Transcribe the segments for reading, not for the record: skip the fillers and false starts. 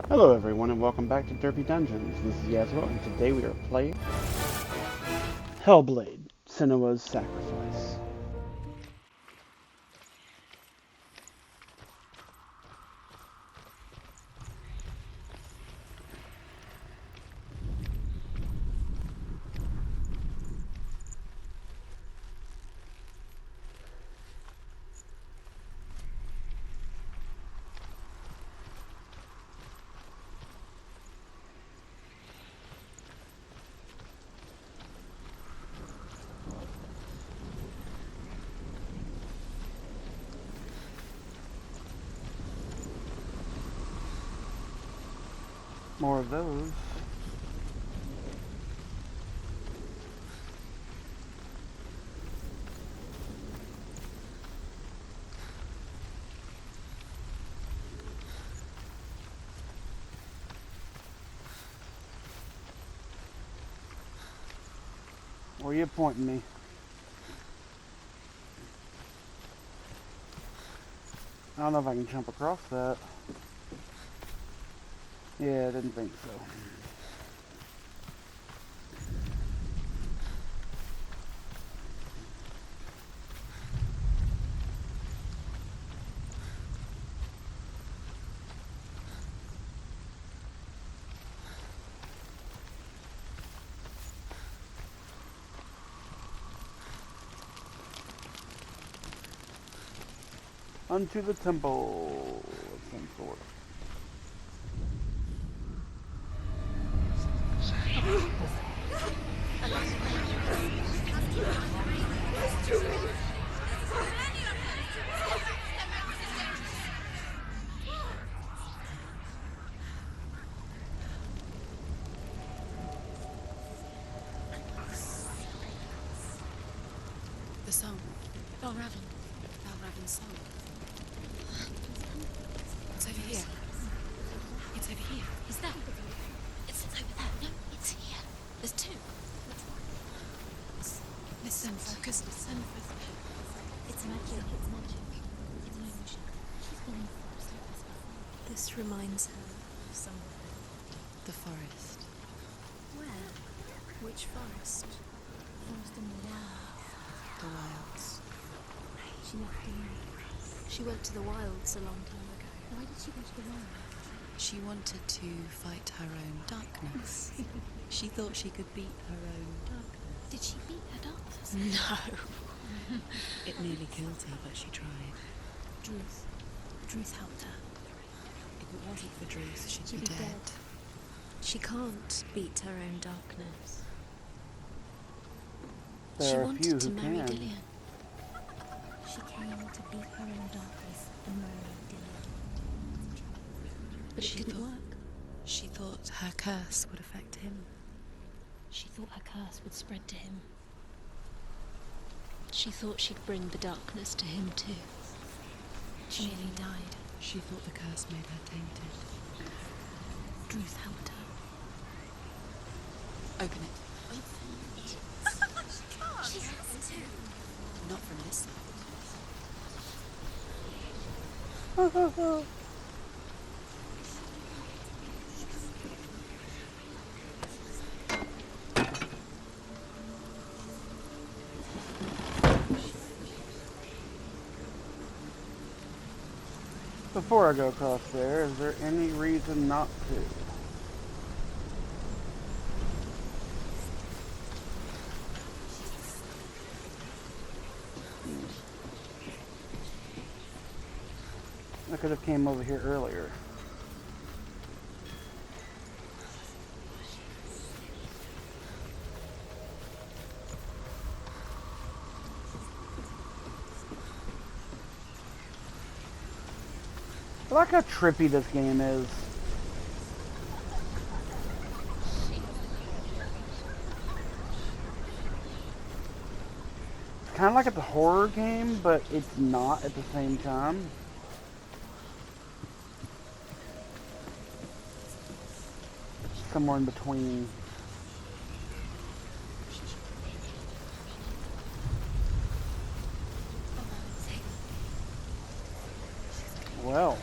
Hello everyone and welcome back to Derpy Dungeons. This is Yasmo and today we are playing Hellblade Senua's Sacrifice. More of those. Where are you pointing me? I don't know if I can jump across that. Yeah, I didn't think so. Unto the temple of some sort. The song. Balravin's song. It's over here. It's over here. Is that? It's over there. No, it's here. There's two. Listen, focus, listen. It's magic. It's magic. It's an illusion. She's been in the forest like this before. This reminds her of somewhere. The forest. Where? Which forest? Forest in the wild. The wilds. She left the She went to the wilds a long time ago. Why did she go to the wilds? She wanted to fight her own darkness. She thought she could beat her own darkness. Did she beat her darkness? No. It nearly killed her, but she tried. Druth helped her. If it wasn't for Druth, she'd She'd be be dead. dead. She can't beat her own darkness. There She are a wanted few to who marry can. Dillian. She came to beat her own darkness and marry Dillian. But it didn't work. She thought her curse would affect him. She thought her curse would spread to him. She thought she'd bring the darkness to him too. She nearly died. She thought the curse made her tainted. Druth helped her. Open it. She has to. Not from this side. Before I go across there, is there any reason not to? I could have came over here earlier. I like how trippy this game is. It's kind of like it's a horror game, but it's not at the same time. Somewhere in between. Well.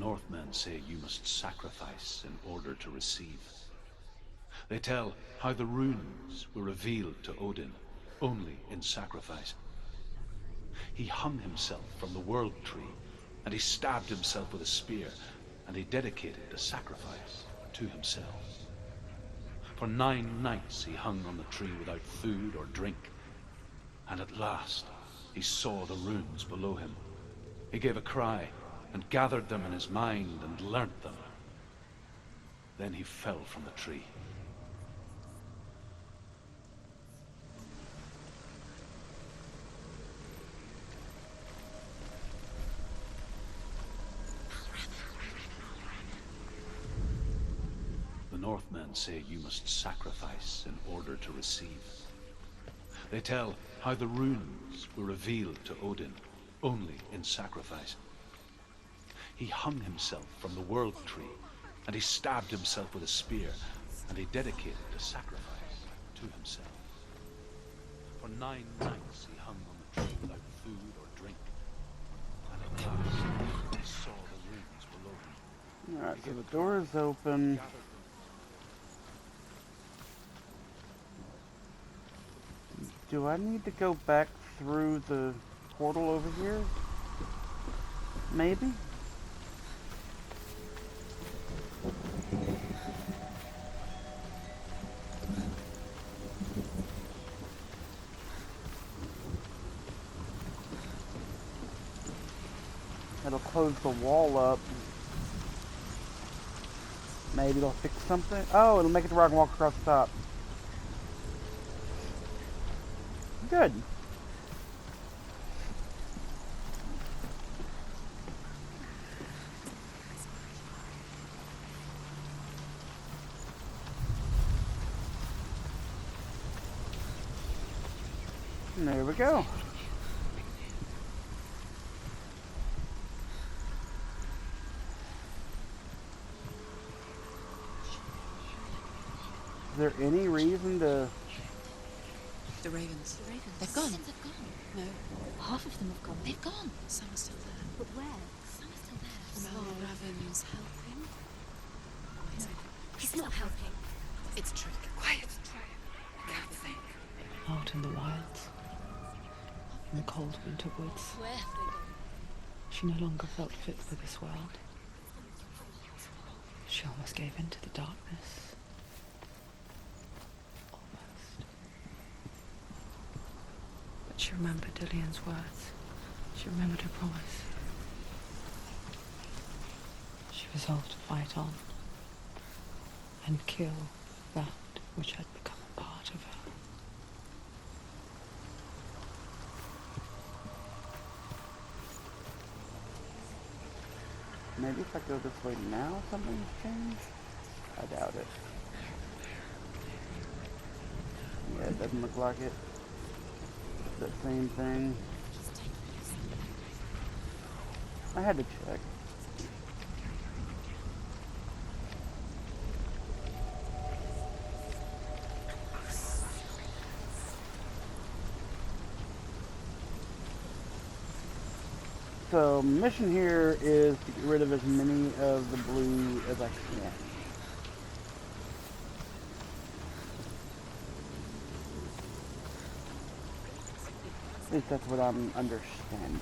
Northmen say you must sacrifice in order to receive. They tell how the runes were revealed to Odin only in sacrifice. He hung himself from the world tree, and he stabbed himself with a spear, and he dedicated the sacrifice to himself. For 9 nights he hung on the tree without food or drink, and at last he saw the runes below him. He gave a cry, and gathered them in his mind and learnt them. Then he fell from the tree. The Northmen say you must sacrifice in order to receive. They tell how the runes were revealed to Odin only in sacrifice. He hung himself from the world tree, and he stabbed himself with a spear, and he dedicated the sacrifice to himself. For 9 nights he hung on the tree without food or drink, and at last he saw the runes below him. Alright, so the door is open. Do I need to go back through the portal over here? Maybe? It'll close the wall up. Maybe it'll fix something. Oh, it'll make it to where I can walk across the top. Good. And there we go. Is there any reason to... The ravens. The ravens. They've gone. They've gone. No, Half of them have gone. they've gone. Some are still there. But where? Some are still there. Well, Raven's helping. Wait, He's not helping. it's a trick. Quiet. I can't think. Out in the wilds, in the cold winter woods, Where have they gone? she no longer felt fit for this world. She almost gave in to the darkness. Almost. But she remembered Dillian's words. She remembered her promise. She resolved to fight on and kill that which had become a part of her. Maybe if I go this way now, something's changed? I doubt it. Yeah, it doesn't look like it. That same thing. I had to check. So, mission here is to get rid of as many of the blue as I can. At least that's what I'm understanding.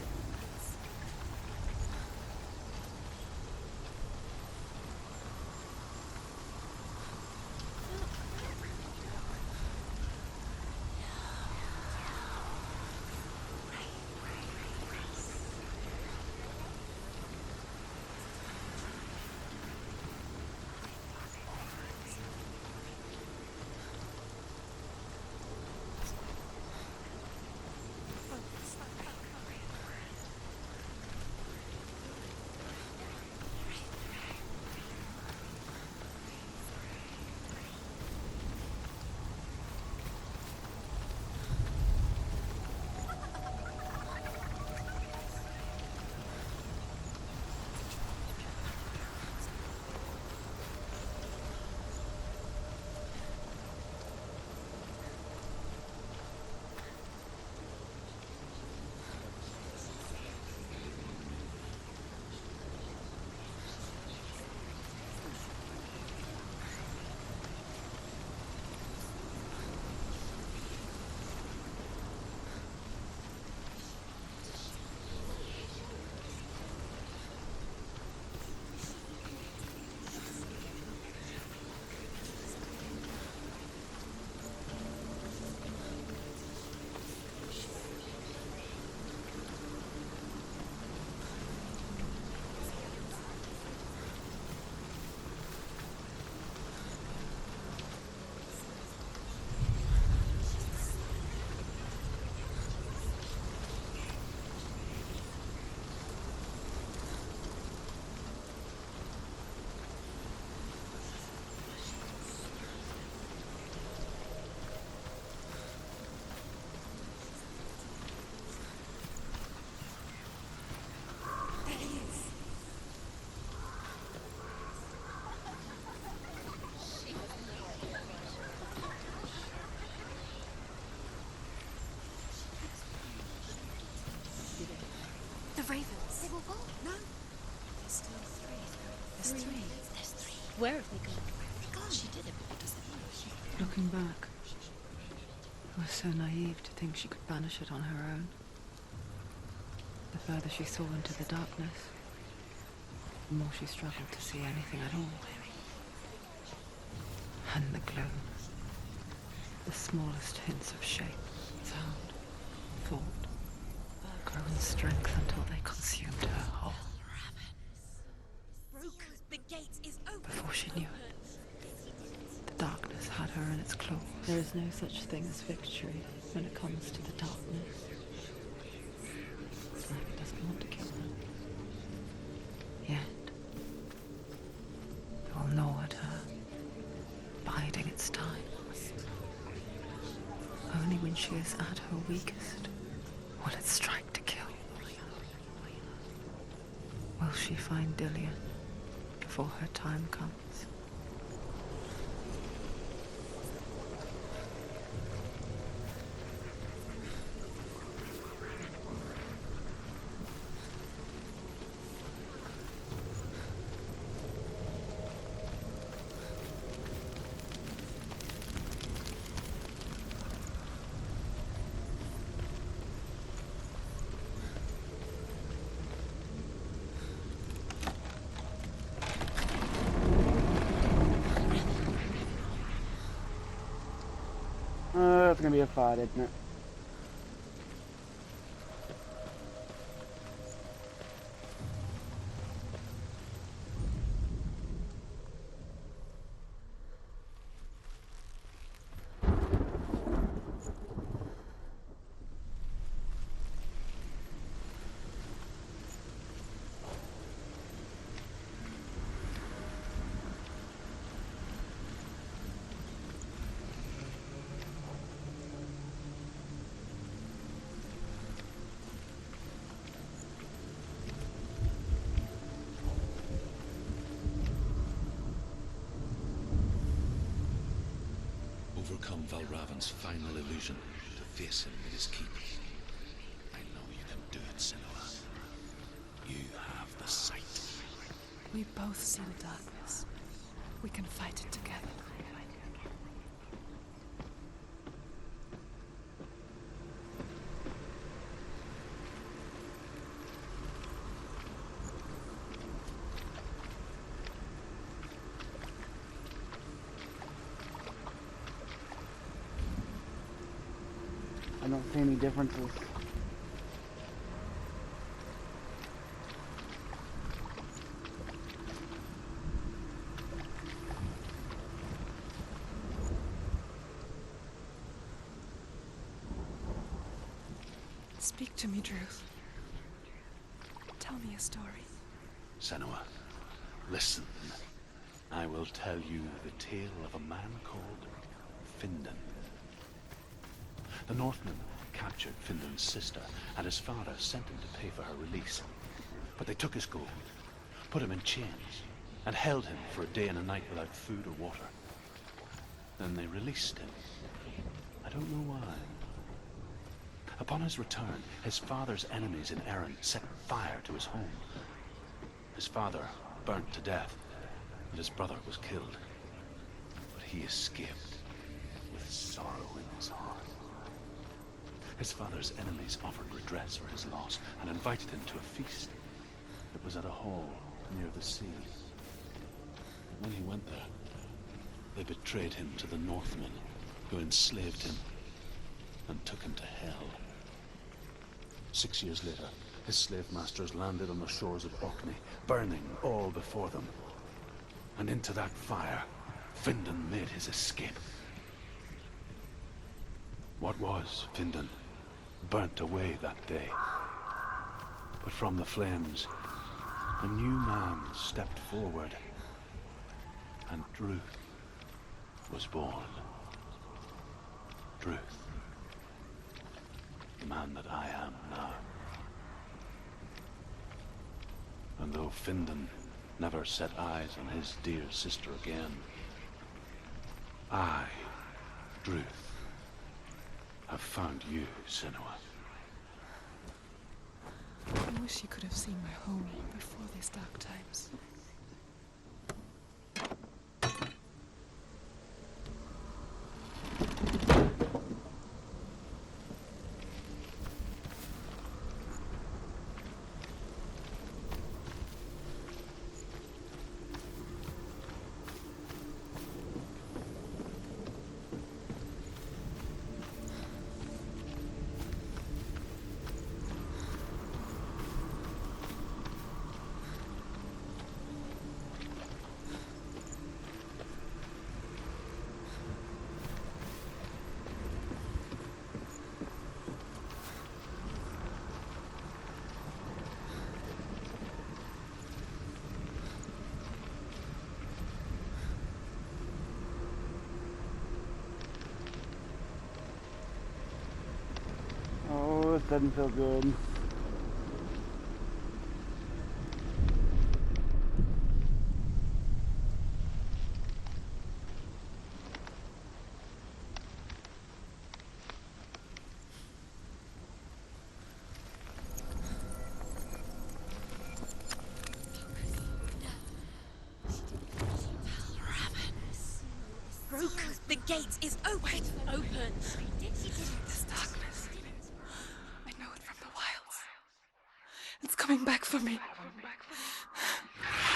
three. Where have they gone? She did it, but what does it mean? Looking back, I was so naive to think she could banish it on her own. The further she saw into the darkness, the more she struggled to see anything at all. And the gloom, the smallest hints of shape, sound, thought, grow in strength until they consumed her whole. Broke. The gate is open. Before she knew it, the darkness had her in its claws. There is no such thing as victory when it comes to the darkness. It's like it doesn't want to kill her. Yet, it will gnaw at her, biding its time. Only when she is at her weakest will it strike to kill. Will she find Dillian before her time comes? It's gonna be a fight, isn't it? Overcome Valravan's final illusion to face him with his keep. I know you can do it, Senua. You have the sight. We both see the darkness. We can fight it together. I don't see any differences. Speak to me, Druth. Tell me a story. Senua, listen. I will tell you the tale of a man called Findan. The Northmen captured Findan's sister, and his father sent him to pay for her release. But they took his gold, put him in chains, and held him for a day and a night without food or water. Then they released him. I don't know why. Upon his return, his father's enemies in Erin set fire to his home. His father burnt to death, and his brother was killed. But he escaped with sorrow in his heart. His father's enemies offered redress for his loss and invited him to a feast. It was at a hall near the sea. But when he went there, they betrayed him to the Northmen, who enslaved him and took him to hell. 6 years later, his slave masters landed on the shores of Orkney, burning all before them. And into that fire, Findan made his escape. What was Findan burnt away that day. But from the flames, a new man stepped forward, and Druth was born. Druth, the man that I am now. And though Findan never set eyes on his dear sister again, I, Druth, have found you, Senua. I wish you could have seen my home before these dark times. Oh, it doesn't feel good. Broke. The gate is open. Open. This darkness. I know it from the wilds. It's coming back for me.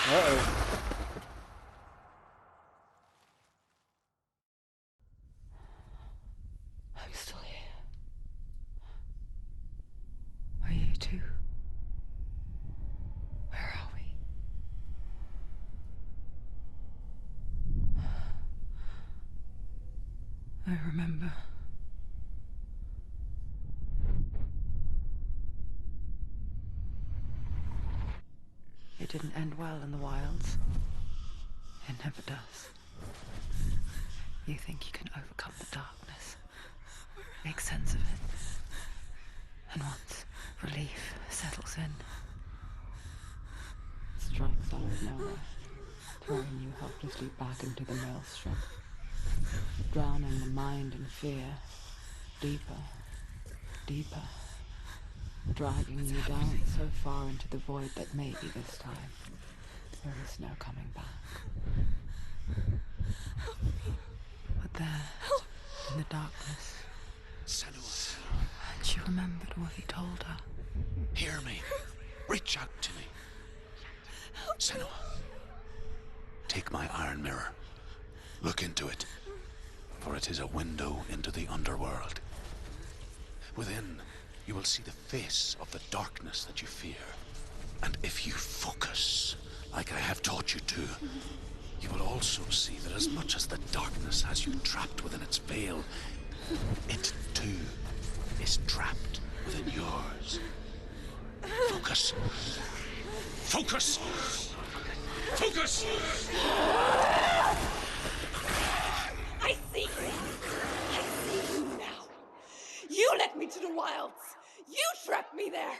Uh-oh. I'm still here. Are you too? Where are we? I remember. It didn't end well in the wilds. It never does. You think you can overcome the darkness, make sense of it, and once relief settles in, it strikes out of nowhere, throwing you helplessly back into the maelstrom, drowning the mind in fear, deeper, deeper, dragging you down so far into the void that maybe this time there is no coming back. But there, in the darkness, Senuas, and she remembered what he told her. hear me. Reach out to me. Senua, take my iron mirror. Look into it, for it is a window into the underworld. Within, you will see the face of the darkness that you fear. And if you focus, like I have taught you to, you will also see that as much as the darkness has you trapped within its veil, it too is trapped within yours. Focus. Focus! Focus! I see you. I see you now. You led me to the wilds. You trapped me there.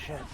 Shit.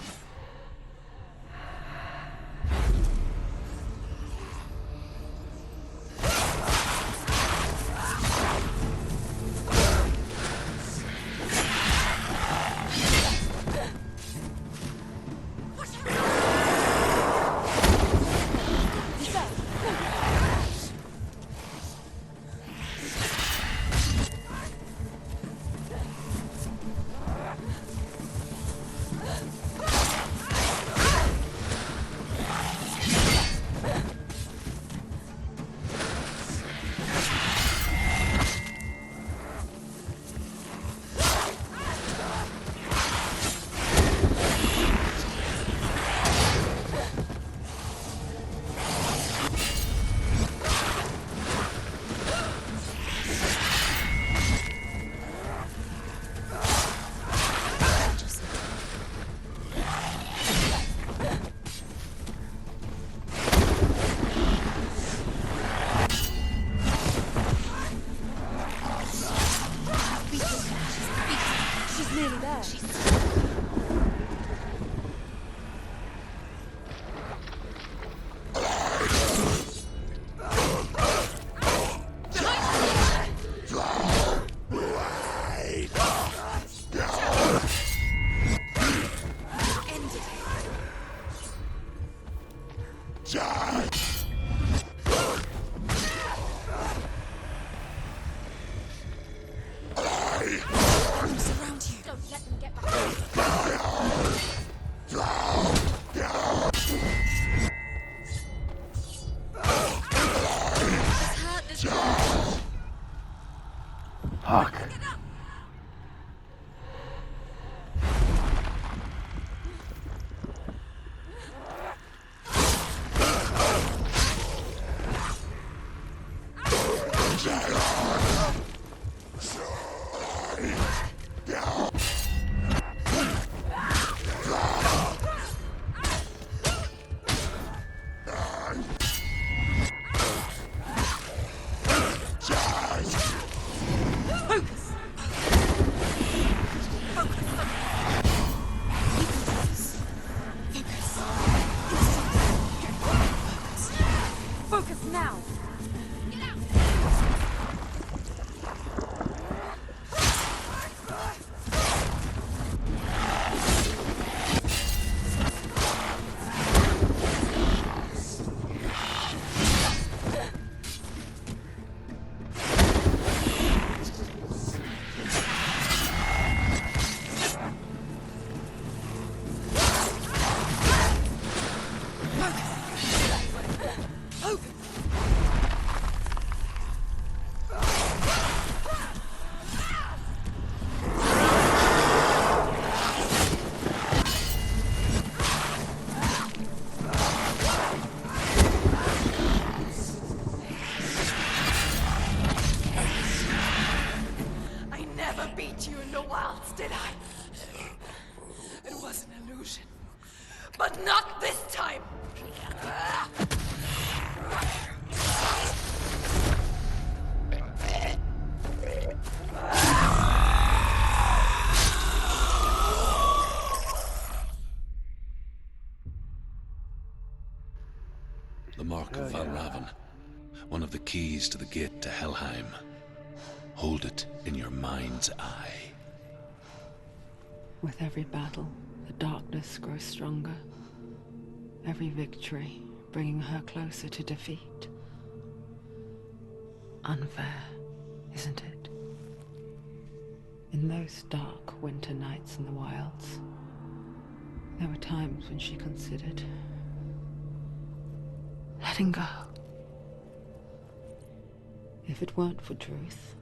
there. Surround you. Don't let them get back. He's hurt this girl. Fuck. Focus now. I never beat you in the wilds, did I? It was an illusion. But not this time! The Mark of Valravan. One of the keys to the gate to Helheim. Hold it in your mind's eye. With every battle, the darkness grows stronger. Every victory bringing her closer to defeat. Unfair, isn't it? In those dark winter nights in the wilds, there were times when she considered letting go. If it weren't for Druth,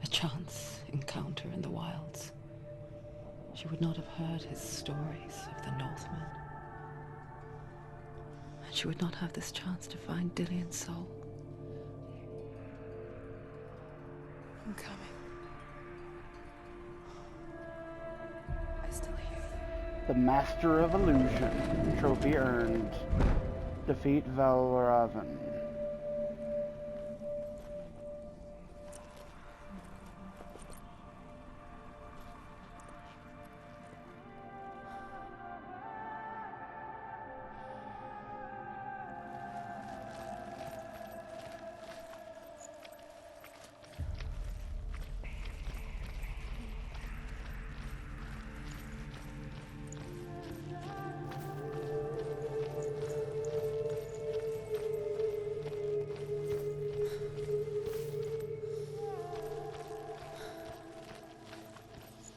a chance encounter in the wilds, she would not have heard his stories of the Northmen. And she would not have this chance to find Dillion's soul. I'm coming. I still hear you. The Master of Illusion. Trophy earned. Defeat Valravan.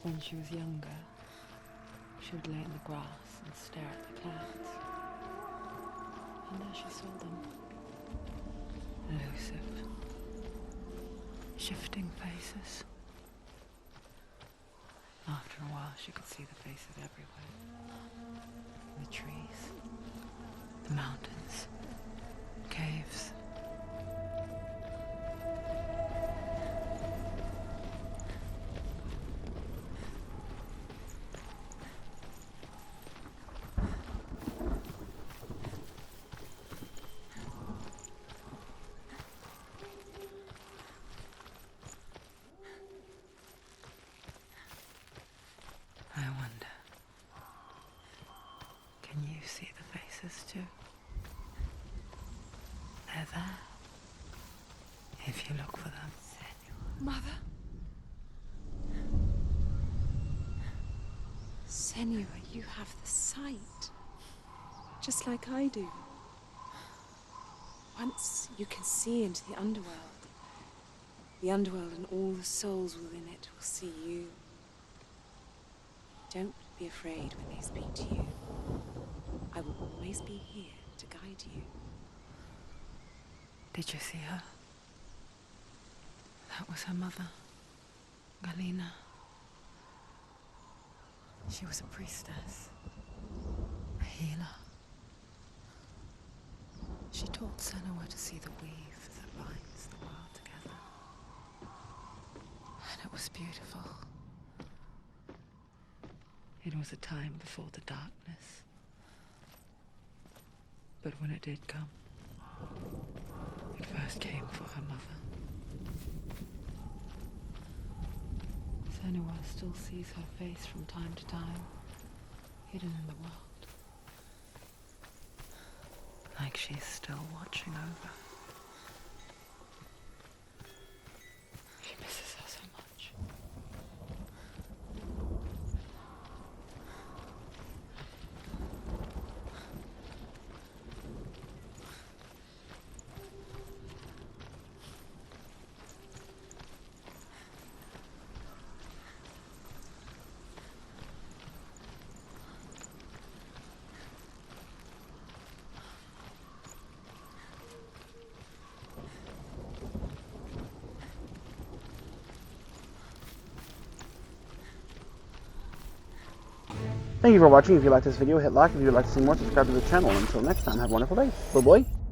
When she was younger, she would lay in the grass and stare at the clouds. And there she saw them. Elusive. Shifting faces. After a while, she could see the faces everywhere. The trees, the mountains, caves. I wonder, can you see the faces too? They're there, if you look for them. Mother? Senua, you have the sight. Just like I do. Once you can see into the underworld and all the souls within it will see you. Don't be afraid when they speak to you. I will always be here to guide you. Did you see her? That was her mother, Galina. She was a priestess, a healer. She taught Senua to see the weave that binds the world together. And it was beautiful. It was a time before the darkness. But when it did come, it first came for her mother. Senua still sees her face from time to time, hidden in the world. Like she's still watching over. She misses her so much. Thank you for watching. If you liked this video, hit like. If you would like to see more, subscribe to the channel. Until next time, have a wonderful day. Bye-bye.